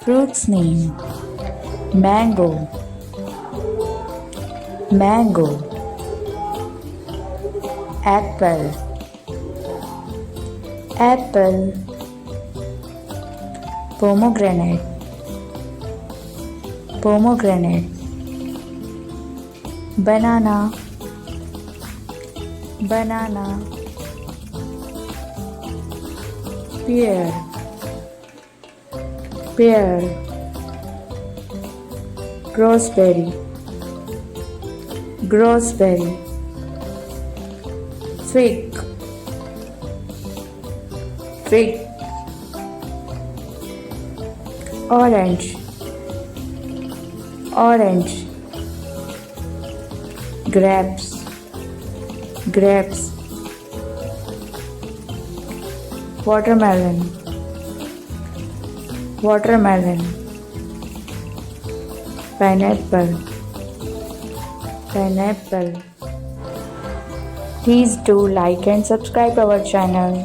Fruits name: mango, mango, apple, apple, pomegranate, pomegranate, banana, banana, pear, pear, gooseberry, gooseberry, fig, fig, orange, orange, grapes, grapes, watermelon, watermelon, pineapple, pineapple. Please do like and subscribe our channel.